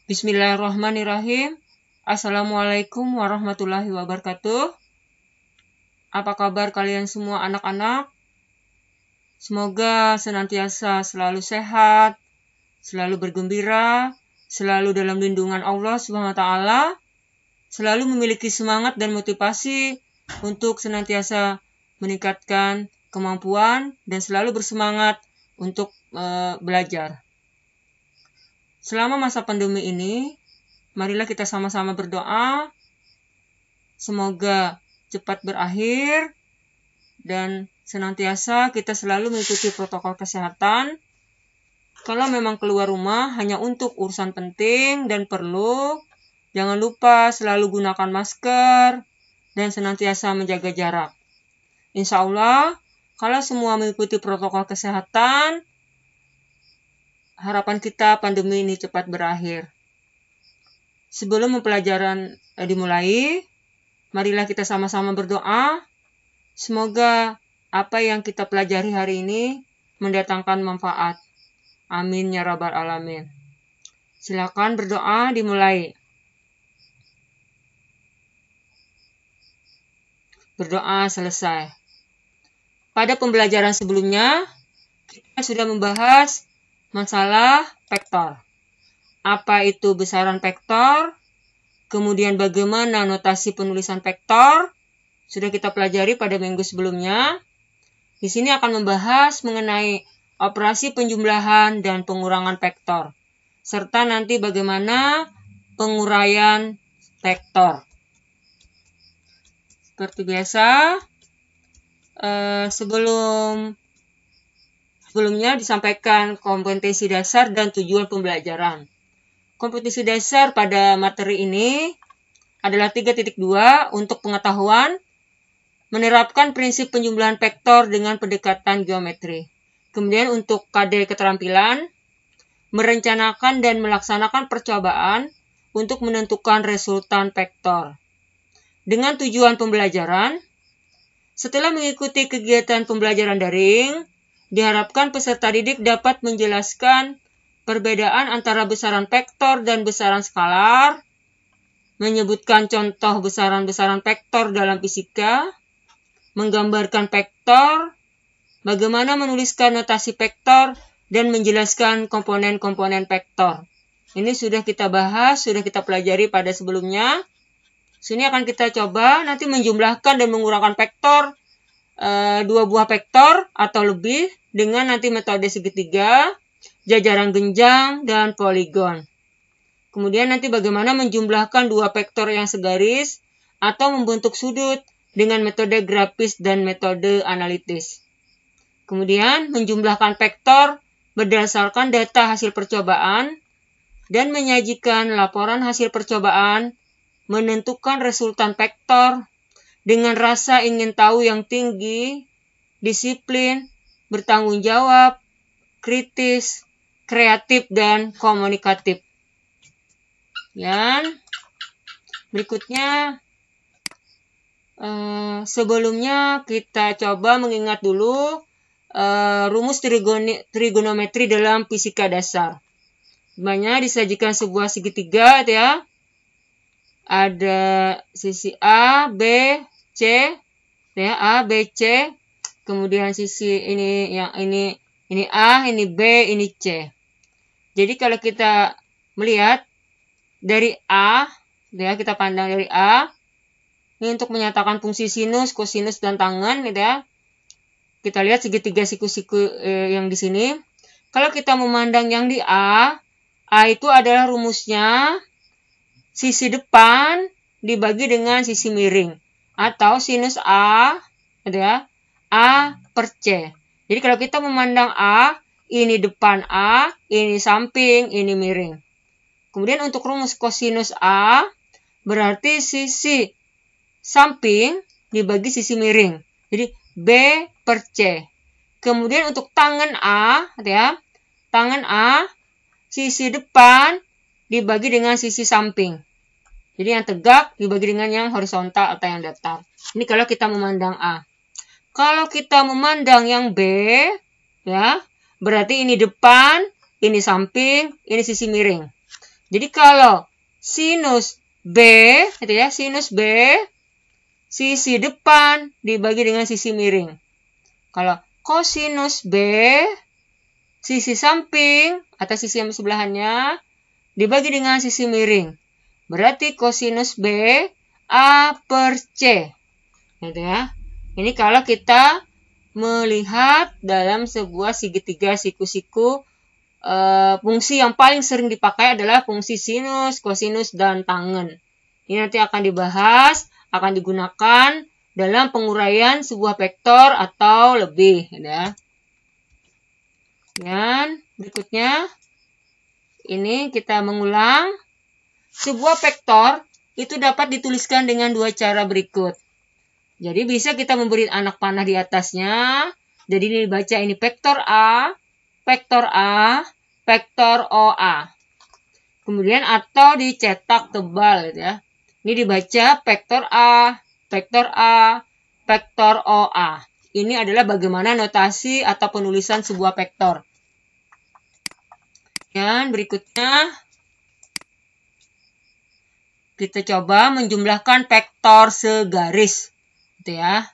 Bismillahirrahmanirrahim. Assalamualaikum warahmatullahi wabarakatuh. Apa kabar kalian semua anak-anak? Semoga senantiasa selalu sehat, selalu bergembira, selalu dalam lindungan Allah Subhanahu wa taala, selalu memiliki semangat dan motivasi untuk senantiasa meningkatkan kemampuan dan selalu bersemangat untuk belajar. Selama masa pandemi ini, marilah kita sama-sama berdoa, semoga cepat berakhir, dan senantiasa kita selalu mengikuti protokol kesehatan. Kalau memang keluar rumah hanya untuk urusan penting dan perlu, jangan lupa selalu gunakan masker, dan senantiasa menjaga jarak. Insya Allah, kalau semua mengikuti protokol kesehatan, harapan kita pandemi ini cepat berakhir. Sebelum pembelajaran dimulai, marilah kita sama-sama berdoa. Semoga apa yang kita pelajari hari ini mendatangkan manfaat. Amin ya rabbal alamin. Silakan berdoa dimulai. Berdoa selesai. Pada pembelajaran sebelumnya, kita sudah membahas masalah vektor. Apa itu besaran vektor? Kemudian bagaimana notasi penulisan vektor? Sudah kita pelajari pada minggu sebelumnya. Di sini akan membahas mengenai operasi penjumlahan dan pengurangan vektor. Serta nanti bagaimana penguraian vektor. Seperti biasa, sebelumnya disampaikan kompetensi dasar dan tujuan pembelajaran. Kompetensi dasar pada materi ini adalah 3.2 untuk pengetahuan, menerapkan prinsip penjumlahan vektor dengan pendekatan geometri. Kemudian untuk KD keterampilan, merencanakan dan melaksanakan percobaan untuk menentukan resultan vektor. Dengan tujuan pembelajaran, setelah mengikuti kegiatan pembelajaran daring, diharapkan peserta didik dapat menjelaskan perbedaan antara besaran vektor dan besaran skalar, menyebutkan contoh besaran-besaran vektor dalam fisika, menggambarkan vektor, bagaimana menuliskan notasi vektor, dan menjelaskan komponen-komponen vektor. Ini sudah kita bahas, sudah kita pelajari pada sebelumnya. Sini akan kita coba nanti menjumlahkan dan mengurangkan vektor, 2 buah vektor atau lebih dengan nanti metode segitiga, jajaran genjang, dan poligon. Kemudian nanti bagaimana menjumlahkan 2 vektor yang segaris atau membentuk sudut dengan metode grafis dan metode analitis. Kemudian menjumlahkan vektor berdasarkan data hasil percobaan dan menyajikan laporan hasil percobaan, menentukan resultan vektor dengan rasa ingin tahu yang tinggi, disiplin, bertanggung jawab, kritis, kreatif, dan komunikatif. Dan berikutnya, sebelumnya kita coba mengingat dulu rumus trigonometri dalam fisika dasar. Sebenarnya disajikan sebuah segitiga, ya. Ada sisi A, B, C, ya, A, B, C. Kemudian sisi ini A, ini B, ini C. Jadi kalau kita melihat dari A, ya, kita pandang dari A, ini untuk menyatakan fungsi sinus, kosinus, dan tangen, gitu ya. Kita lihat segitiga siku-siku yang di sini. Kalau kita memandang yang di A itu adalah rumusnya sisi depan dibagi dengan sisi miring, atau sinus A, gitu ya, A per C. Jadi kalau kita memandang A, ini depan A, ini samping, ini miring. Kemudian untuk rumus kosinus A, berarti sisi samping dibagi sisi miring. Jadi B per C. Kemudian untuk tangen A, gitu ya, tangen A, sisi depan dibagi dengan sisi samping. Jadi yang tegak dibagi dengan yang horizontal atau yang datar. Ini kalau kita memandang A. Kalau kita memandang yang B, ya, berarti ini depan, ini samping, ini sisi miring. Jadi kalau sinus B, gitu ya, sinus B, sisi depan dibagi dengan sisi miring. Kalau kosinus B, sisi samping atau sisi yang sebelahannya dibagi dengan sisi miring. Berarti kosinus B A per C. Gitu ya. Ini kalau kita melihat dalam sebuah segitiga siku-siku, fungsi yang paling sering dipakai adalah fungsi sinus, kosinus, dan tangen. Ini nanti akan dibahas, akan digunakan dalam penguraian sebuah vektor atau lebih. Ya. Dan berikutnya, ini kita mengulang. Sebuah vektor itu dapat dituliskan dengan dua cara berikut. Jadi bisa kita memberi anak panah di atasnya. Jadi ini dibaca ini vektor A, vektor A, vektor OA. Kemudian atau dicetak tebal gitu ya. Ini dibaca vektor A, vektor A, vektor OA. Ini adalah bagaimana notasi atau penulisan sebuah vektor. Dan berikutnya kita coba menjumlahkan vektor segaris. Gitu ya.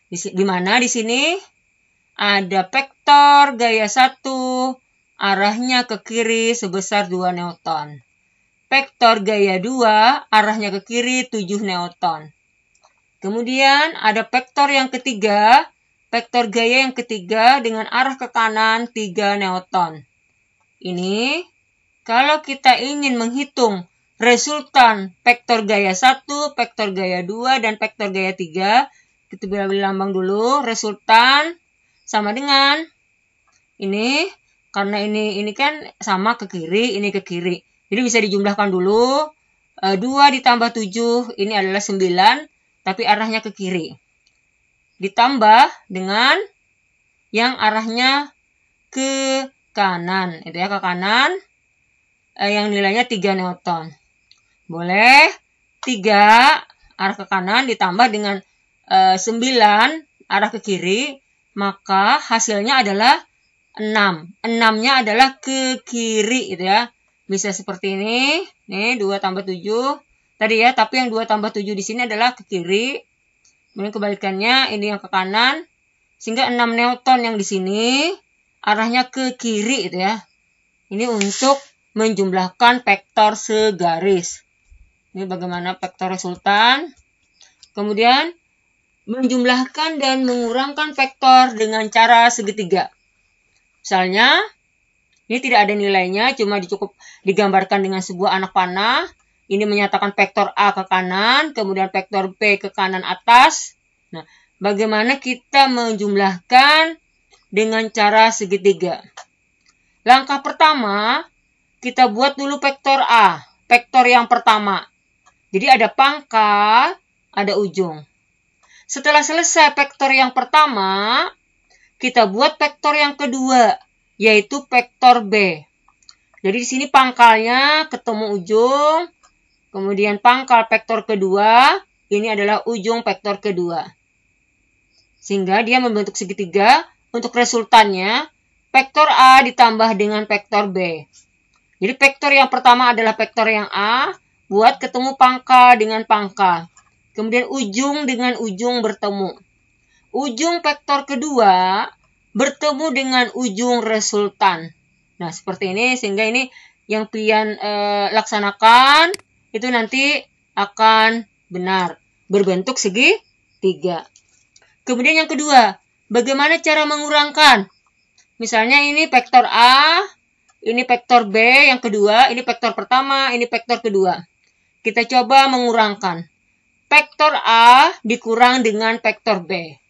Di mana di sini ada vektor gaya 1 arahnya ke kiri sebesar 2 Newton. Vektor gaya 2 arahnya ke kiri 7 Newton. Kemudian ada vektor yang ketiga, vektor gaya yang ketiga dengan arah ke kanan 3 Newton. Ini kalau kita ingin menghitung resultan vektor gaya 1, vektor gaya 2, dan vektor gaya 3, kita beri lambang dulu. Resultan sama dengan ini, karena ini kan sama ke kiri, ini ke kiri. Jadi bisa dijumlahkan dulu. 2 ditambah 7, ini adalah 9, tapi arahnya ke kiri. Ditambah dengan yang arahnya ke kanan, itu ya, ke kanan, yang nilainya 3 Newton. Boleh 3 arah ke kanan ditambah dengan 9 arah ke kiri, maka hasilnya adalah 6. 6-nya adalah ke kiri gitu ya. Bisa seperti ini. Nih 2 tambah 7 tadi ya, tapi yang 2 tambah 7 di sini adalah ke kiri. Kemudian kebalikannya ini yang ke kanan. Sehingga 6 Newton yang di sini arahnya ke kiri gitu ya. Ini untuk menjumlahkan vektor segaris. Ini bagaimana vektor resultan. Kemudian menjumlahkan dan mengurangkan vektor dengan cara segitiga. Misalnya, ini tidak ada nilainya, cuma cukup digambarkan dengan sebuah anak panah. Ini menyatakan vektor A ke kanan, kemudian vektor B ke kanan atas. Nah, bagaimana kita menjumlahkan dengan cara segitiga? Langkah pertama, kita buat dulu vektor A, vektor yang pertama. Jadi ada pangkal, ada ujung. Setelah selesai vektor yang pertama, kita buat vektor yang kedua, yaitu vektor B. Jadi di sini pangkalnya ketemu ujung, kemudian pangkal vektor kedua, ini adalah ujung vektor kedua. Sehingga dia membentuk segitiga. Untuk resultannya, vektor A ditambah dengan vektor B. Jadi vektor yang pertama adalah vektor yang A, buat ketemu pangkal dengan pangkal. Kemudian ujung dengan ujung bertemu. Ujung vektor kedua bertemu dengan ujung resultan. Nah, seperti ini, sehingga ini yang pian laksanakan itu nanti akan benar, berbentuk segitiga. Kemudian yang kedua, bagaimana cara mengurangkan? Misalnya ini vektor A, ini vektor B yang kedua, ini vektor pertama, ini vektor kedua. Kita coba mengurangkan. Vektor A dikurang dengan vektor B.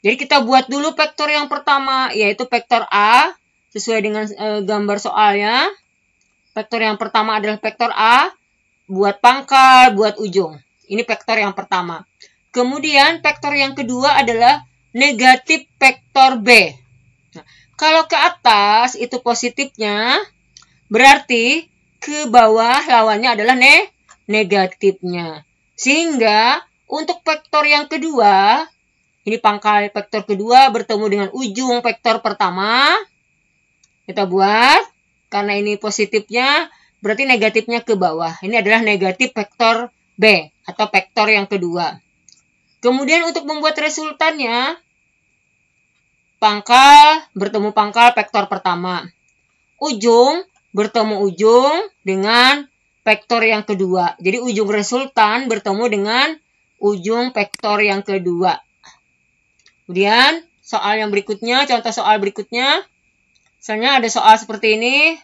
Jadi kita buat dulu vektor yang pertama, yaitu vektor A, sesuai dengan gambar soalnya. Vektor yang pertama adalah vektor A, buat pangkal, buat ujung. Ini vektor yang pertama. Kemudian vektor yang kedua adalah negatif vektor B. Nah, kalau ke atas itu positifnya, berarti ke bawah lawannya adalah negatifnya. Sehingga untuk vektor yang kedua, ini pangkal vektor kedua bertemu dengan ujung vektor pertama. Kita buat, karena ini positifnya, berarti negatifnya ke bawah. Ini adalah negatif vektor B atau vektor yang kedua. Kemudian untuk membuat resultannya, pangkal bertemu pangkal vektor pertama. Ujung bertemu ujung dengan vektor yang kedua. Jadi ujung resultan bertemu dengan ujung vektor yang kedua. Kemudian soal yang berikutnya, contoh soal berikutnya. Misalnya ada soal seperti ini.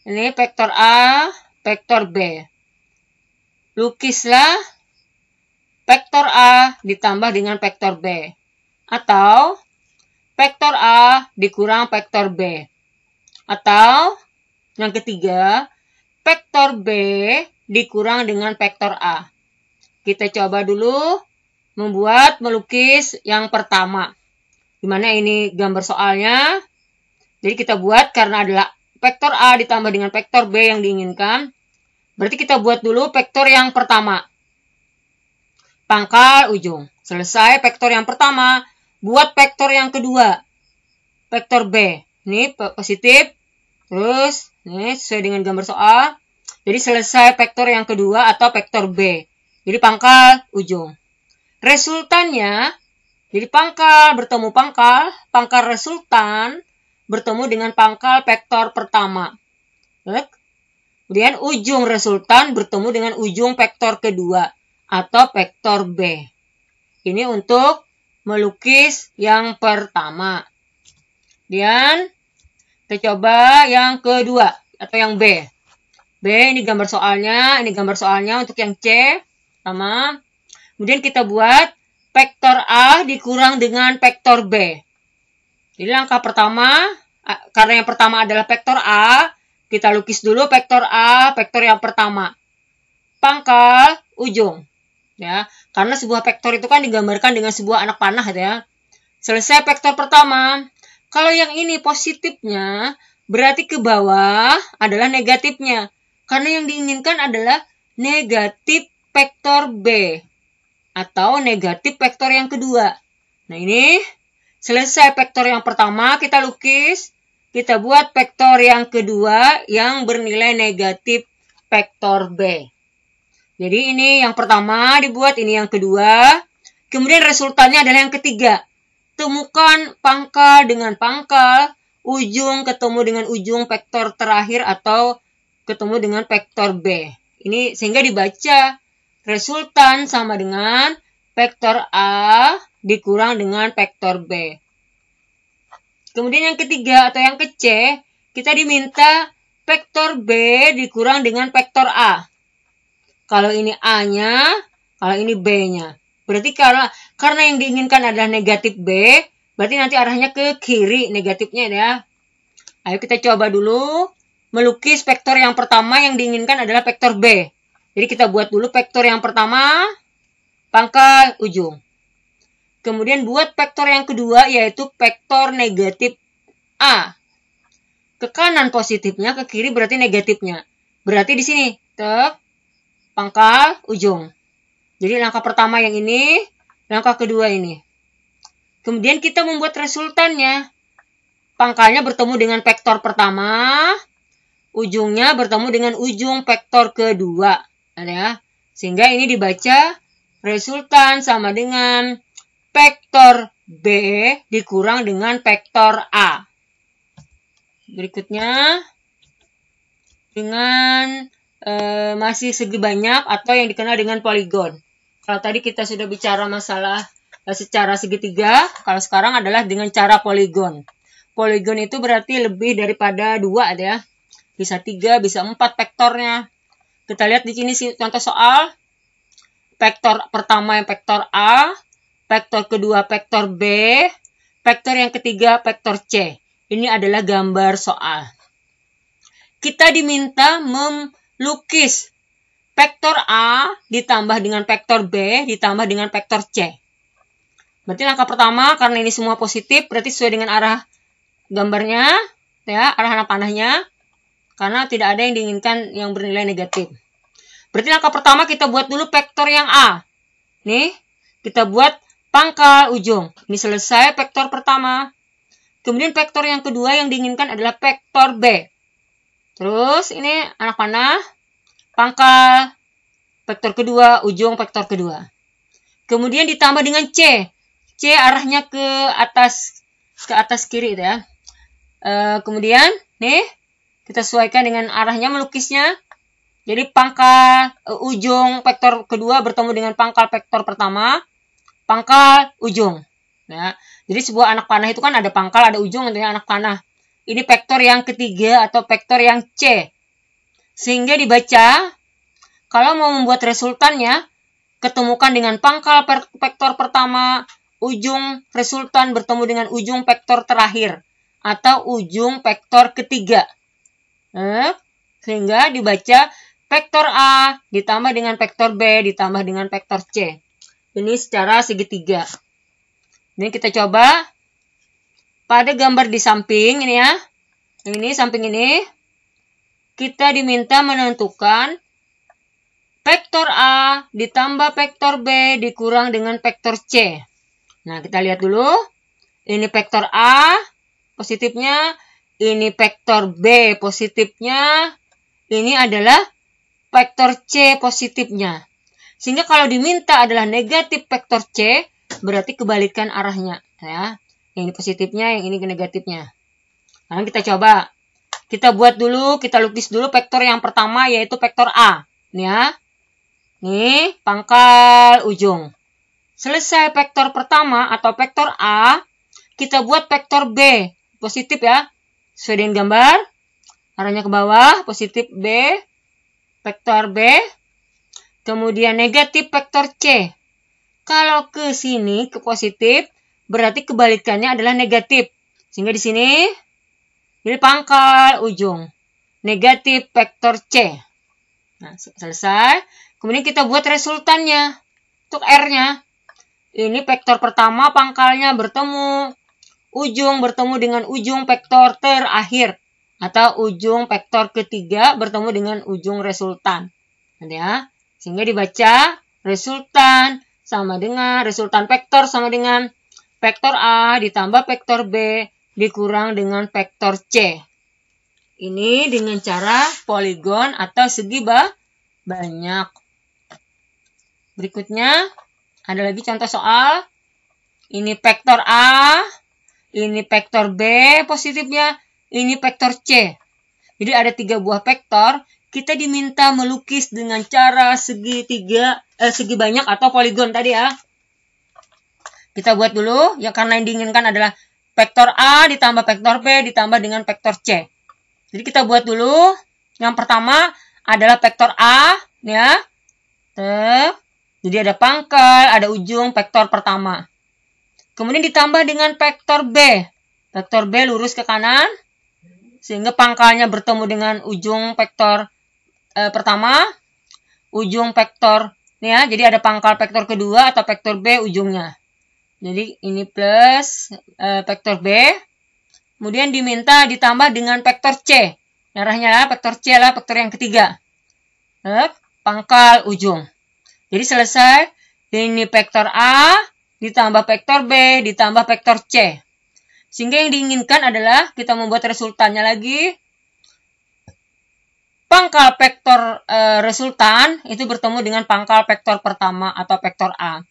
Ini vektor A, vektor B. Lukislah vektor A ditambah dengan vektor B. Atau vektor A dikurang vektor B. Atau yang ketiga, vektor B dikurang dengan vektor A. Kita coba dulu melukis yang pertama. Dimana ini gambar soalnya. Jadi kita buat karena adalah vektor A ditambah dengan vektor B yang diinginkan. Berarti kita buat dulu vektor yang pertama. Pangkal ujung. Selesai vektor yang pertama. Buat vektor yang kedua. Vektor B. Ini positif. Terus, ini sesuai dengan gambar soal. Jadi selesai vektor yang kedua atau vektor B. Jadi pangkal ujung. Resultannya, jadi pangkal bertemu pangkal. Pangkal resultan bertemu dengan pangkal vektor pertama. Kemudian ujung resultan bertemu dengan ujung vektor kedua atau vektor B. Ini untuk melukis yang pertama. Kemudian kita coba yang kedua atau yang B. B ini gambar soalnya, untuk yang C. Sama. Kemudian kita buat vektor A dikurang dengan vektor B. Jadi langkah pertama, karena yang pertama adalah vektor A, kita lukis dulu vektor A, vektor yang pertama. Pangkal ujung. Ya, karena sebuah vektor itu kan digambarkan dengan sebuah anak panah ya. Selesai vektor pertama. Kalau yang ini positifnya, berarti ke bawah adalah negatifnya. Karena yang diinginkan adalah negatif vektor B atau negatif vektor yang kedua. Nah, ini selesai vektor yang pertama kita lukis, kita buat vektor yang kedua yang bernilai negatif vektor B. Jadi ini yang pertama dibuat, ini yang kedua. Kemudian resultannya adalah yang ketiga. Temukan pangkal dengan pangkal, ujung ketemu dengan ujung vektor terakhir atau ketemu dengan vektor B. Ini sehingga dibaca resultan sama dengan vektor A dikurang dengan vektor B. Kemudian yang ketiga atau yang ke C, kita diminta vektor B dikurang dengan vektor A. Kalau ini A-nya, kalau ini B-nya. Berarti karena yang diinginkan adalah negatif B, berarti nanti arahnya ke kiri negatifnya ya. Ayo kita coba dulu melukis vektor yang pertama yang diinginkan adalah vektor B. Jadi kita buat dulu vektor yang pertama, pangkal ujung. Kemudian buat vektor yang kedua yaitu vektor negatif A. Ke kanan positifnya, ke kiri berarti negatifnya. Berarti di sini, pangkal ujung. Jadi langkah pertama yang ini, langkah kedua ini. Kemudian kita membuat resultannya. Pangkalnya bertemu dengan vektor pertama, ujungnya bertemu dengan ujung vektor kedua. Ya. Sehingga ini dibaca resultan sama dengan vektor B dikurang dengan vektor A. Berikutnya, dengan masih segi banyak atau yang dikenal dengan poligon. Kalau tadi kita sudah bicara masalah secara segitiga, kalau sekarang adalah dengan cara poligon. Poligon itu berarti lebih daripada 2 ya. Bisa 3, bisa 4 vektornya. Kita lihat di sini contoh soal. Vektor pertama yang vektor A, vektor kedua vektor B, vektor yang ketiga vektor C. Ini adalah gambar soal. Kita diminta melukis vektor A ditambah dengan vektor B ditambah dengan vektor C. Berarti langkah pertama, karena ini semua positif, berarti sesuai dengan arah gambarnya, ya, arah anak panahnya, karena tidak ada yang diinginkan yang bernilai negatif. Berarti langkah pertama kita buat dulu vektor yang A. Nih, kita buat pangkal ujung. Ini selesai vektor pertama. Kemudian vektor yang kedua yang diinginkan adalah vektor B. Terus ini anak panah, pangkal vektor kedua, ujung vektor kedua. Kemudian ditambah dengan C. C arahnya ke atas kiri ya. Kemudian nih kita sesuaikan dengan arahnya melukisnya. Jadi pangkal ujung vektor kedua bertemu dengan pangkal vektor pertama, pangkal ujung. Ya. Jadi sebuah anak panah itu kan ada pangkal, ada ujung, tentunya anak panah. Ini vektor yang ketiga atau vektor yang C. Sehingga dibaca, kalau mau membuat resultannya, ketemukan dengan pangkal vektor pertama, ujung resultan bertemu dengan ujung vektor terakhir, atau ujung vektor ketiga. Sehingga dibaca vektor A ditambah dengan vektor B ditambah dengan vektor C. Ini secara segitiga. Ini kita coba. Pada gambar di samping ini ya. Ini samping ini. Kita diminta menentukan vektor A ditambah vektor B dikurang dengan vektor C. Nah, kita lihat dulu. Ini vektor A positifnya. Ini vektor B positifnya. Ini adalah vektor C positifnya. Sehingga kalau diminta adalah negatif vektor C, berarti kebalikan arahnya. Ya. Yang ini positifnya, yang ini negatifnya. Nah, kita coba. Kita buat dulu, kita lukis dulu vektor yang pertama, yaitu vektor A. Ini ya. Nih, pangkal ujung. Selesai vektor pertama atau vektor A, kita buat vektor B. Positif ya. Sesuai dengan gambar. Arahnya ke bawah, positif B. Vektor B. Kemudian negatif vektor C. Kalau ke sini, ke positif, berarti kebalikannya adalah negatif. Sehingga di sini, ini pangkal ujung. Negatif vektor C. Nah, selesai. Kemudian kita buat resultannya. Untuk R-nya. Ini vektor pertama, pangkalnya bertemu. Ujung bertemu dengan ujung vektor terakhir. Atau ujung vektor ketiga bertemu dengan ujung resultan. Nanti ya. Sehingga dibaca resultan sama dengan resultan vektor sama dengan vektor A ditambah vektor B dikurang dengan vektor C. Ini dengan cara poligon atau segi banyak. Berikutnya ada lagi contoh soal. Ini vektor A, ini vektor B positifnya, ini vektor C. Jadi ada 3 buah vektor. Kita diminta melukis dengan cara segi banyak atau poligon tadi ya. Kita buat dulu, ya karena yang diinginkan adalah vektor A ditambah vektor B ditambah dengan vektor C. Jadi kita buat dulu, yang pertama adalah vektor A, ya. Jadi ada pangkal, ada ujung vektor pertama. Kemudian ditambah dengan vektor B. Vektor B lurus ke kanan, sehingga pangkalnya bertemu dengan ujung vektor pertama, ujung vektor, ya, jadi ada pangkal vektor kedua atau vektor B ujungnya. Jadi ini plus vektor B, kemudian diminta ditambah dengan vektor C. Arahnya vektor C adalah vektor yang ketiga. Pangkal ujung. Jadi selesai, ini vektor A ditambah vektor B ditambah vektor C. Sehingga yang diinginkan adalah kita membuat resultannya lagi. Pangkal vektor resultan itu bertemu dengan pangkal vektor pertama atau vektor A.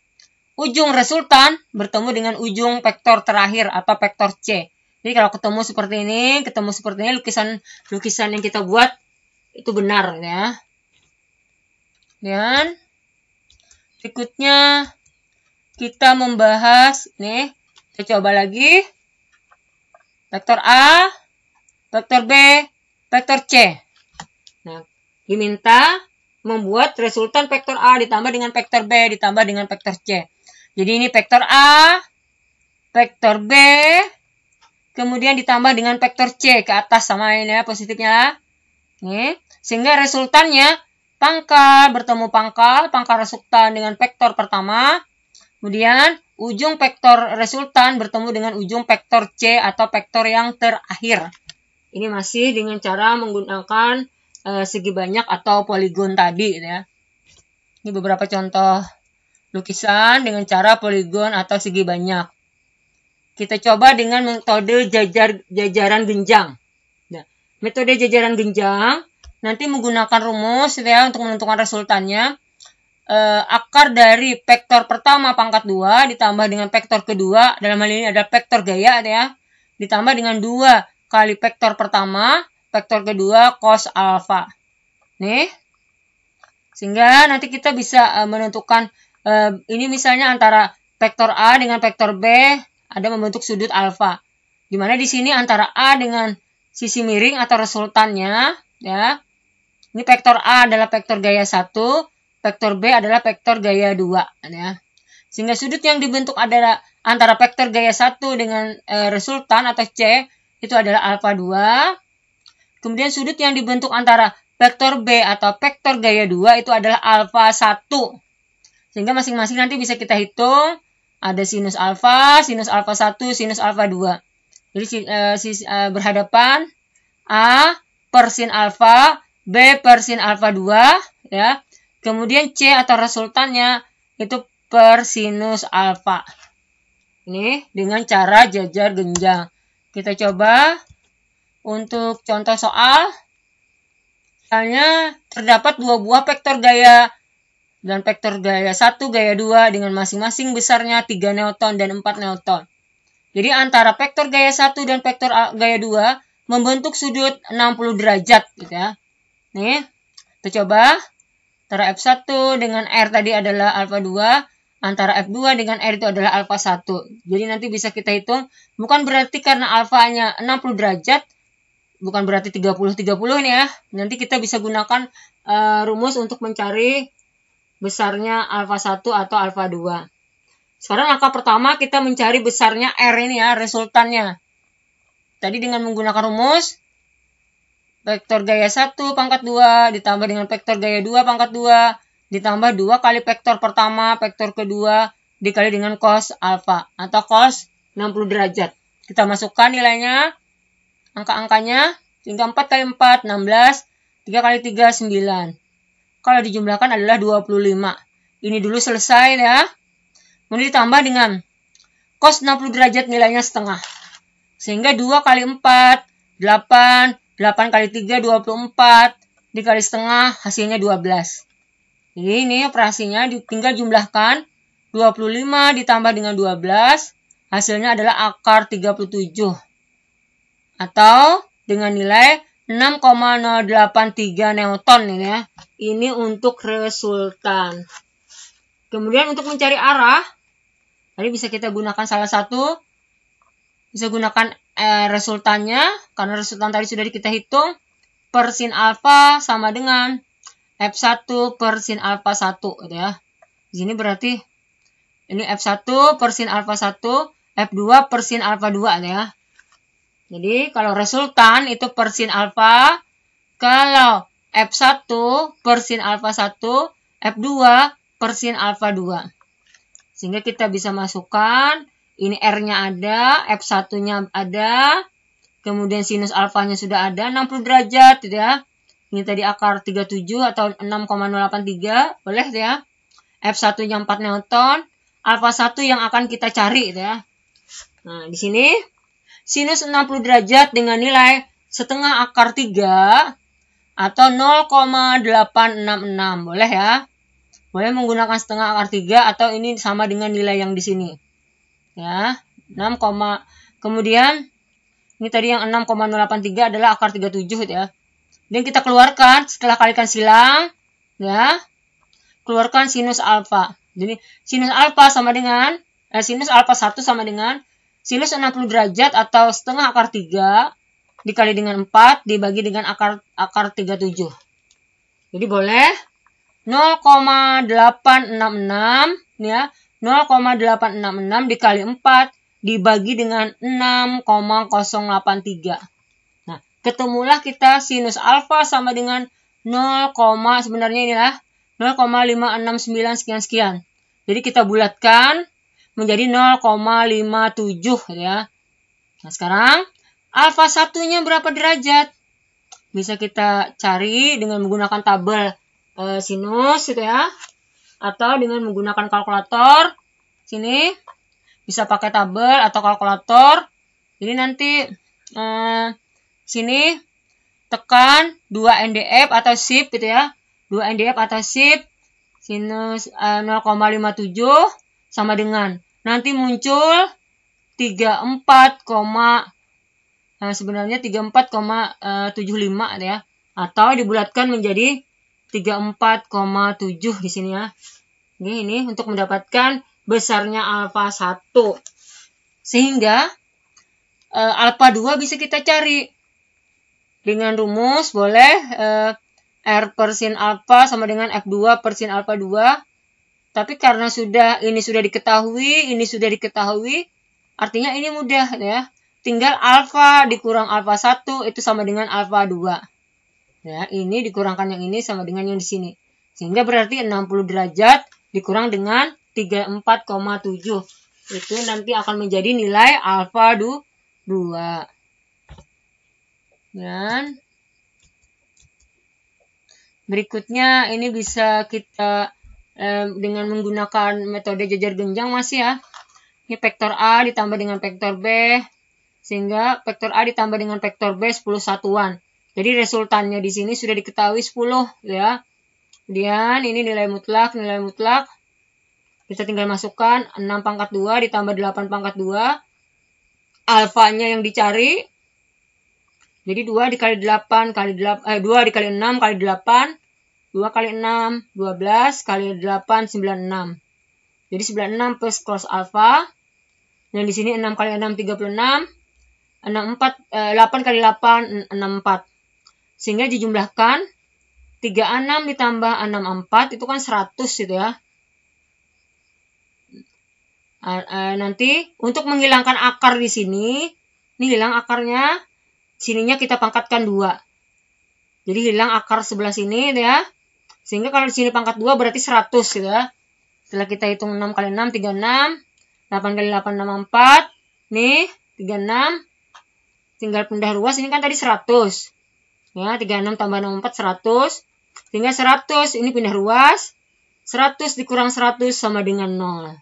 Ujung resultan bertemu dengan ujung vektor terakhir atau vektor C. Jadi kalau ketemu seperti ini, lukisan yang kita buat itu benar ya. Dan berikutnya kita membahas nih, kita coba lagi vektor A, vektor B, vektor C. Nah, diminta membuat resultan vektor A ditambah dengan vektor B ditambah dengan vektor C. Jadi ini vektor A, vektor B, kemudian ditambah dengan vektor C ke atas sama ini ya positifnya. Nih, sehingga resultannya pangkal bertemu pangkal resultan dengan vektor pertama. Kemudian ujung vektor resultan bertemu dengan ujung vektor C atau vektor yang terakhir. Ini masih dengan cara menggunakan segi banyak atau poligon tadi ya. Ini beberapa contoh lukisan dengan cara poligon atau segi banyak. Kita coba dengan metode jajaran genjang. metode jajaran genjang, nanti menggunakan rumus gitu ya untuk menentukan resultannya. Akar dari vektor pertama pangkat 2 ditambah dengan vektor kedua, dalam hal ini ada vektor gaya ya, ditambah dengan 2 kali vektor pertama, vektor kedua cos alfa. Nih. Sehingga nanti kita bisa menentukan ini misalnya antara vektor A dengan vektor B ada membentuk sudut alfa. Dimana di sini antara A dengan sisi miring atau resultannya ya. Ini vektor A adalah vektor gaya 1, vektor B adalah vektor gaya 2 ya. Sehingga sudut yang dibentuk adalah antara vektor gaya 1 dengan resultan atau C itu adalah alfa 2. Kemudian sudut yang dibentuk antara vektor B atau vektor gaya 2 itu adalah alfa 1. Sehingga masing-masing nanti bisa kita hitung. Ada sinus alfa 1, sinus alfa 2. Jadi berhadapan A per sin alfa, B per sin alfa 2 ya. Kemudian C atau resultannya itu per sinus alfa. Ini dengan cara jajar genjang. Kita coba untuk contoh soal. Misalnya terdapat 2 buah vektor gaya dan vektor gaya 1, gaya 2 dengan masing-masing besarnya 3 Newton dan 4 Newton. Jadi antara vektor gaya 1 dan vektor gaya 2 membentuk sudut 60 derajat gitu ya. Nih, kita coba. Antara F1 dengan R tadi adalah alfa 2, antara F2 dengan R itu adalah alfa 1. Jadi nanti bisa kita hitung, bukan berarti karena alfanya 60 derajat, bukan berarti 30-30 nih ya. Nanti kita bisa gunakan rumus untuk mencari besarnya alfa 1 atau alfa 2. Sekarang langkah pertama kita mencari besarnya R ini ya, resultannya. Tadi dengan menggunakan rumus, vektor gaya 1 pangkat 2 ditambah dengan vektor gaya 2 pangkat 2 ditambah 2 kali vektor pertama, vektor kedua dikali dengan cos alfa atau cos 60 derajat. Kita masukkan nilainya, angka-angkanya, sehingga 4 kali 4, 16, 3 kali 3, 9. Kalau dijumlahkan adalah 25. Ini dulu selesai ya. Kemudian ditambah dengan cos 60 derajat nilainya setengah. Sehingga 2 kali 4, 8, 8 kali 3, 24, dikali setengah, hasilnya 12. Jadi ini operasinya tinggal jumlahkan, 25 ditambah dengan 12, hasilnya adalah akar 37. Atau dengan nilai 6,083 Newton ini ya. Ini untuk resultan. Kemudian untuk mencari arah, tadi bisa kita gunakan salah satu, bisa gunakan resultannya, karena resultan tadi sudah kita hitung, per sin alfa sama dengan F1 per sin alfa 1 gitu ya. Di sini berarti ini F1 per sin alfa 1, F2 per sin alfa 2 gitu ya. Jadi kalau resultan itu per sin alfa, kalau F1 per sin alfa 1, F2 per sin alfa 2. Sehingga kita bisa masukkan, ini R-nya ada, F1-nya ada, kemudian sinus alfanya sudah ada, 60 derajat gitu ya. Ini tadi akar 37 atau 6,083, boleh ya. F1-nya 4 Newton, alfa 1 yang akan kita cari gitu ya. Nah, di sini sinus 60 derajat dengan nilai setengah akar 3 atau 0,866, boleh ya. Boleh menggunakan setengah akar 3 atau ini sama dengan nilai yang di sini. Ya, 6, kemudian ini tadi yang 6,083 adalah akar 37 ya. Dan kita keluarkan setelah kalikan silang ya. Keluarkan sinus alfa. Jadi sinus alfa sama dengan sinus alfa 1 sama dengan sinus 60 derajat atau setengah akar 3 dikali dengan 4 dibagi dengan akar 37. Jadi boleh 0,866 ya. 0,866 dikali 4 dibagi dengan 6,083. Nah, ketemulah kita sinus alfa sama dengan 0, sebenarnya inilah 0,569 sekian-sekian. Jadi kita bulatkan menjadi 0,57 ya. Nah, sekarang alfa satunya berapa derajat? Bisa kita cari dengan menggunakan tabel sinus gitu ya. Atau dengan menggunakan kalkulator. Sini bisa pakai tabel atau kalkulator. Jadi nanti sini tekan 2 NDF atau SIP gitu ya. 2 NDF atau SIP sinus 0,57 sama dengan nanti muncul 34, sebenarnya 34,75 ya, atau dibulatkan menjadi 34,7 di sini ya. Ini untuk mendapatkan besarnya alfa 1. Sehingga alfa 2 bisa kita cari dengan rumus boleh R per sin alfa sama dengan F2 per sin alfa 2. Tapi karena ini sudah diketahui, artinya ini mudah ya. Tinggal alfa dikurang alfa 1 itu sama dengan alfa 2. Ya, ini dikurangkan yang ini sama dengan yang di sini. Sehingga berarti 60 derajat dikurang dengan 34,7. Itu nanti akan menjadi nilai alfa 2. Dan berikutnya ini bisa kita dengan menggunakan metode jajar genjang masih ya. Ini vektor A ditambah dengan vektor B. Sehingga vektor A ditambah dengan vektor B 10 satuan. Jadi resultannya di sini sudah diketahui 10 ya. Kemudian ini nilai mutlak. Kita tinggal masukkan 6 pangkat 2 ditambah 8 pangkat 2. Alfanya yang dicari. Jadi 2 dikali 8 kali 8, 2 dikali 6 kali 8. 2 kali 6, 12 kali 8, 96. Jadi 96 plus cos alfa. Dan di sini 6 kali 6, 36. 8 kali 8, 64. Sehingga dijumlahkan 36 ditambah 64 itu kan 100 gitu ya. Nanti untuk menghilangkan akar di sini, ini hilang akarnya, sininya kita pangkatkan 2. Jadi hilang akar sebelah sini gitu ya. Sehingga kalau di sini pangkat 2 berarti 100 gitu ya. Setelah kita hitung 6 kali 6, 36. 8 kali 8, 64. Nih, 36. Tinggal pindah ruas, ini kan tadi 100. Ya, 36 tambah 64, 100. Sehingga 100, ini pindah ruas. 100 dikurang 100 sama dengan 0.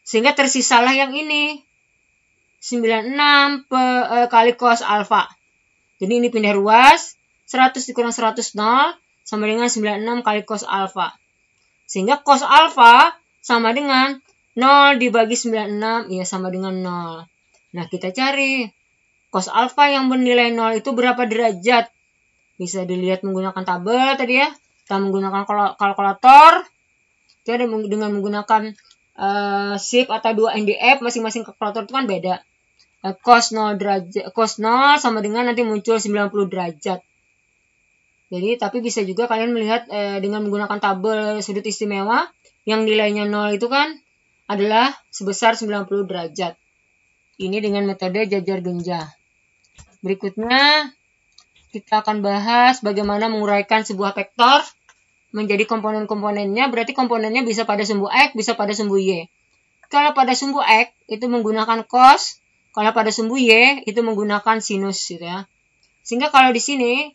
Sehingga tersisalah yang ini. 96 kali cos alfa. Jadi ini pindah ruas. 100 dikurang 100, 0. Sama dengan 96 kali cos alfa. Sehingga cos alfa sama dengan 0 dibagi 96, ya sama dengan 0. Nah, kita cari cos alfa yang bernilai 0 itu berapa derajat. Bisa dilihat menggunakan tabel tadi ya. Kita menggunakan kalkulator. Kita dengan menggunakan SIP atau 2 NDF, masing-masing kalkulator itu kan beda. Cos 0 sama dengan nanti muncul 90 derajat. Jadi, tapi bisa juga kalian melihat dengan menggunakan tabel sudut istimewa, yang nilainya 0 itu kan adalah sebesar 90 derajat. Ini dengan metode jajar genjang. Berikutnya, kita akan bahas bagaimana menguraikan sebuah vektor menjadi komponen-komponennya. Berarti komponennya bisa pada sumbu X, bisa pada sumbu Y. Kalau pada sumbu X, itu menggunakan cos. Kalau pada sumbu Y, itu menggunakan sinus. Gitu ya. Sehingga kalau di sini,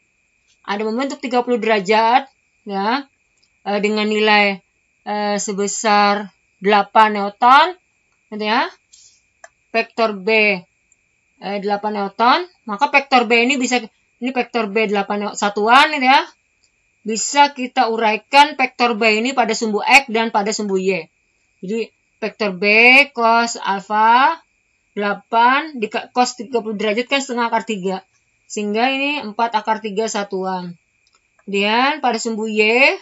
ada membentuk 30 derajat ya, dengan nilai sebesar 8 Newton gitu ya. Vektor B 8 Newton, maka vektor B ini bisa, ini vektor B 8 satuan gitu ya. Bisa kita uraikan vektor B ini pada sumbu X dan pada sumbu Y. Jadi vektor B cos alfa 8 di cos 30 derajat kan setengah akar 3. Sehingga ini 4 akar 3 satuan. Kemudian pada sumbu Y,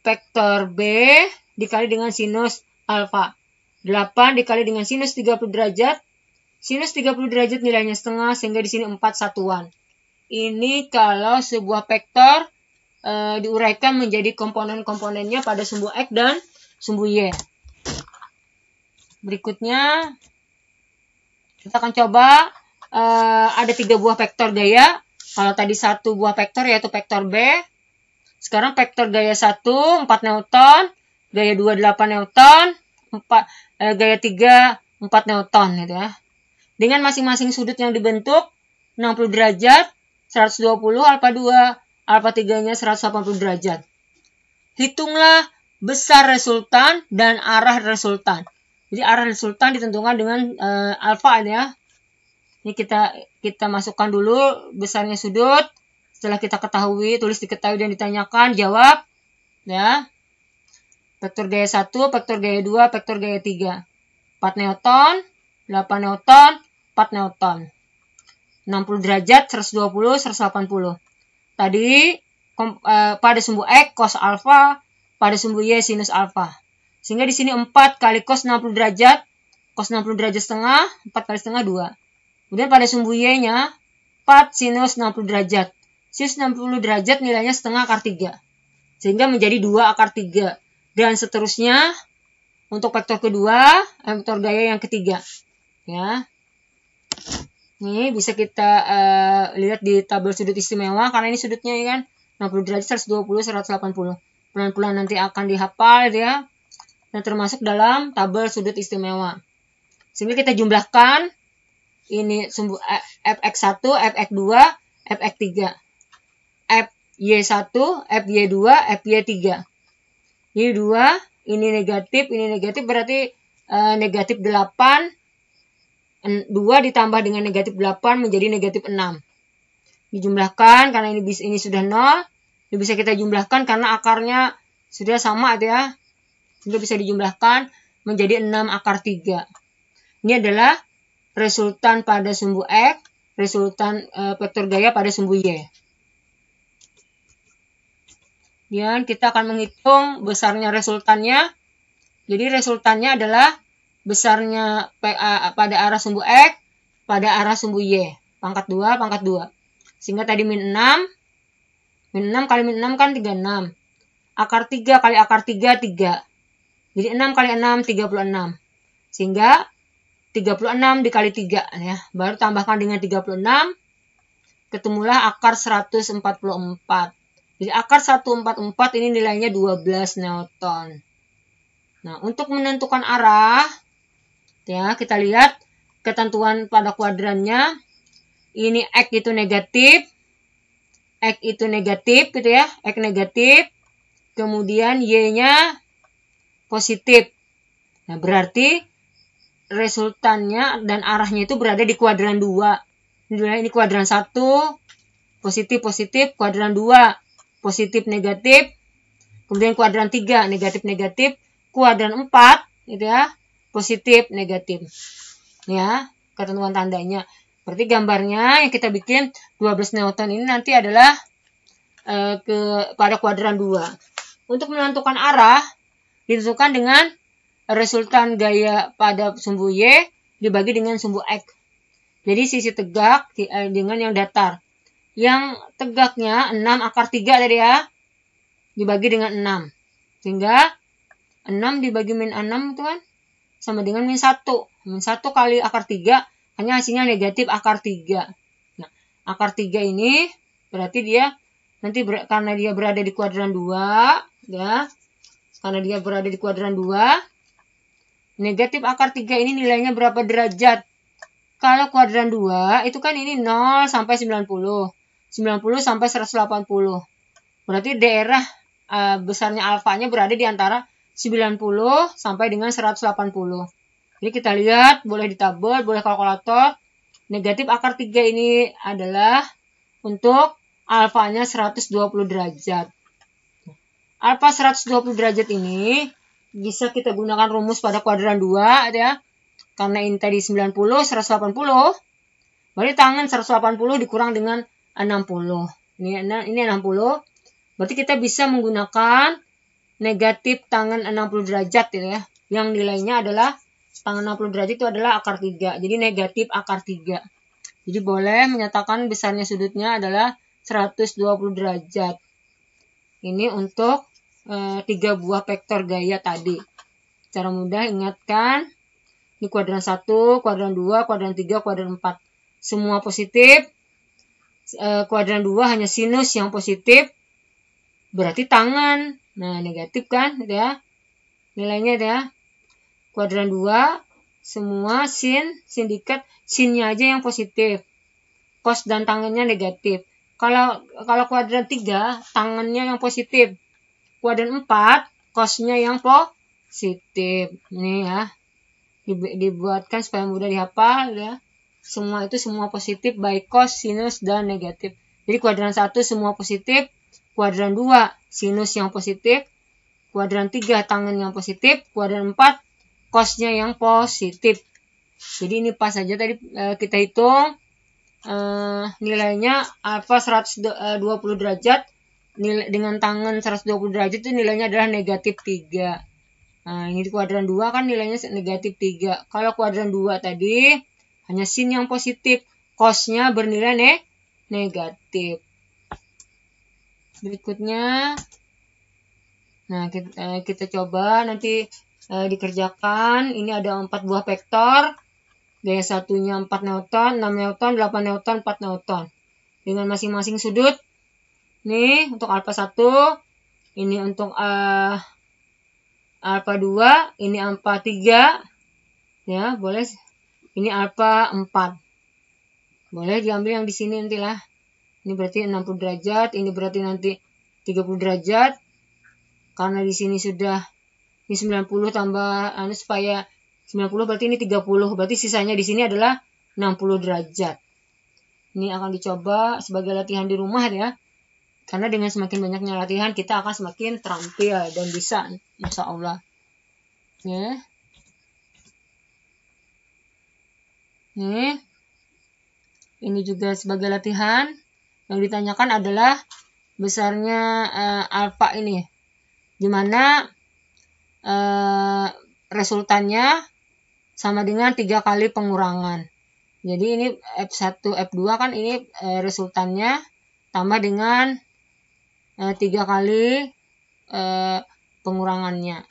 vektor B dikali dengan sinus alfa. 8 dikali dengan sinus 30 derajat. Sinus 30 derajat nilainya setengah, sehingga di sini 4 satuan. Ini kalau sebuah vektor diuraikan menjadi komponen-komponennya pada sumbu X dan sumbu Y. Berikutnya, kita akan coba ada 3 buah vektor gaya. Kalau tadi 1 buah vektor yaitu vektor B. Sekarang vektor gaya 1 4 Newton, gaya 2 8 Newton, gaya 3 4 Newton gitu ya. Dengan masing-masing sudut yang dibentuk 60 derajat, 120 alfa 2, alfa 3-nya 180 derajat. Hitunglah besar resultan dan arah resultan. Jadi arah resultan ditentukan dengan alfa ini ya. Ini kita masukkan dulu besarnya sudut Setelah kita ketahui, tulis diketahui dan ditanyakan, jawab. Ya. Vektor gaya 1, vektor gaya 2, vektor gaya 3. 4 Newton, 8 Newton, 4 Newton. 60 derajat, 120, 180. Tadi pada sumbu X cos alfa, pada sumbu Y sinus alfa. Sehingga di sini 4 kali cos 60 derajat, cos 60 derajat setengah, 4 kali setengah 2. Kemudian pada sumbu Y-nya 4 sinus 60 derajat. Sinus 60 derajat nilainya setengah akar 3. Sehingga menjadi 2 akar 3. Dan seterusnya untuk vektor kedua, vektor gaya yang ketiga. Ya. Ini bisa kita lihat di tabel sudut istimewa, karena ini sudutnya ya kan 60 derajat, 120, 180. Pelan-pelan nanti akan dihafal ya. Dan termasuk dalam tabel sudut istimewa. Sehingga kita jumlahkan ini sumbu fx1, fx2, fx3. fy1, fy2, fy3. Ini 2, ini negatif berarti negatif 8. 2 ditambah dengan negatif 8 menjadi negatif 6. Dijumlahkan karena ini sudah 0. Ini bisa kita jumlahkan karena akarnya sudah sama ya. Sehingga bisa dijumlahkan menjadi 6 akar 3. Ini adalah resultan pada sumbu X, resultan vektor gaya pada sumbu Y. Dan kita akan menghitung besarnya resultannya. Jadi resultannya adalah besarnya pada arah sumbu X, pada arah sumbu Y. Pangkat 2, pangkat 2. Sehingga tadi min 6. Min 6 kali min 6 kan 36. Akar 3 kali akar 3, 3. Jadi 6 kali 6, 36. Sehingga 36 dikali 3. Ya. Baru tambahkan dengan 36. Ketemulah akar 144. Jadi akar 144 ini nilainya 12 Newton. Nah, untuk menentukan arah, ya kita lihat ketentuan pada kuadrannya. Ini X itu negatif, gitu ya, X negatif. Kemudian Y-nya positif. Nah, berarti resultannya dan arahnya itu berada di kuadran 2. Ini kuadran 1, positif, kuadran 2. Positif negatif, kemudian kuadran 3 negatif, kuadran 4 gitu ya, positif negatif. Ya, ketentuan tandanya. Berarti gambarnya yang kita bikin 12 Newton ini nanti adalah pada kuadran 2. Untuk menentukan arah ditentukan dengan resultan gaya pada sumbu Y dibagi dengan sumbu X. Jadi sisi tegak dengan yang datar. Yang tegaknya 6 akar 3 tadi ya. Dibagi dengan 6. Sehingga 6 dibagi min 6 itu kan sama dengan min 1. Min 1 kali akar 3 hanya hasilnya negatif akar 3. Nah, akar 3 ini berarti dia nanti karena dia berada di kuadran 2. Ya. Karena dia berada di kuadran 2. Negatif akar 3 ini nilainya berapa derajat? Kalau kuadran 2 itu kan ini 0 sampai 90. 90 sampai 180. Berarti daerah besarnya alfanya berada di antara 90 sampai dengan 180. Jadi kita lihat, boleh ditabel, boleh kalkulator. Negatif akar 3 ini adalah untuk alfanya 120 derajat. Alfa 120 derajat ini bisa kita gunakan rumus pada kuadran 2 ya. Karena ini tadi 90, 180. Berarti tangan 180 dikurang dengan 60. Ini 60. Berarti kita bisa menggunakan negatif tangan 60 derajat ya. Yang nilainya adalah tangan 60 derajat itu adalah akar 3. Jadi negatif akar 3. Jadi boleh menyatakan besarnya sudutnya adalah 120 derajat. Ini untuk 3 buah vektor gaya tadi. Cara mudah ingatkan. Ini kuadran 1, kuadran 2, kuadran 3, kuadran 4. Semua positif. Kuadran 2 hanya sinus yang positif. Berarti tangan. Nah, negatif kan? Ya. Nilainya ya. Kuadran 2. Semua sin dikat. Sinnya aja yang positif. Cos dan tangannya negatif. Kalau kuadran 3, tangannya yang positif. Kuadran 4, cosnya yang positif. Ini ya. Dibuatkan supaya mudah dihafal ya. Semua itu semua positif baik cos, sinus, dan negatif. Jadi kuadran 1 semua positif, kuadran 2 sinus yang positif, kuadran 3 tangen yang positif, kuadran 4 cosnya yang positif. Jadi ini pas saja tadi kita hitung nilainya alfa 120 derajat dengan tangen 120 derajat itu nilainya adalah negatif 3. Nah, ini di kuadran 2 kan nilainya negatif 3. Kalau kuadran 2 tadi hanya sin yang positif, cosnya bernilai negatif. Berikutnya, nah kita coba nanti dikerjakan. Ini ada 4 buah vektor. Gaya satunya 4 Newton, 6 Newton, 8 Newton, 4 Newton. Dengan masing-masing sudut. Nih untuk alfa 1, ini untuk alfa 2, ini alfa 3. Ya, boleh. Ini alfa 4. Boleh diambil yang di sini nantilah. Ini berarti 60 derajat, ini berarti nanti 30 derajat. Karena di sini sudah ini 90 tambah supaya 90 berarti ini 30. Berarti sisanya di sini adalah 60 derajat. Ini akan dicoba sebagai latihan di rumah ya. Karena dengan semakin banyaknya latihan kita akan semakin terampil dan bisa insya Allah. Ya. Nih. Ini juga sebagai latihan. Yang ditanyakan adalah besarnya alfa ini. Dimana resultannya sama dengan 3 kali pengurangan. Jadi ini F1, F2 kan ini resultannya tambah dengan 3 kali pengurangannya.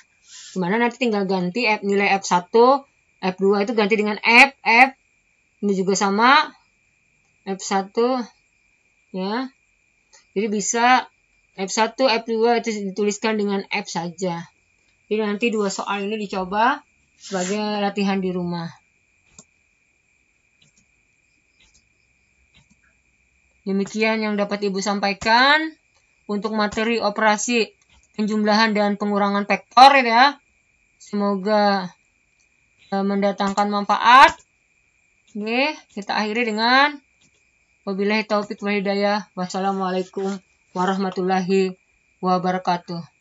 Dimana nanti tinggal ganti nilai F1, F2 itu ganti dengan F. Ini juga sama F1 ya. Jadi bisa F1, F2 itu dituliskan dengan F saja. Jadi nanti 2 soal ini dicoba sebagai latihan di rumah. Demikian yang dapat Ibu sampaikan untuk materi operasi penjumlahan dan pengurangan vektor ya. Semoga mendatangkan manfaat. Oke, kita akhiri dengan wabillahi taufik wal hidayah. Wassalamualaikum warahmatullahi wabarakatuh.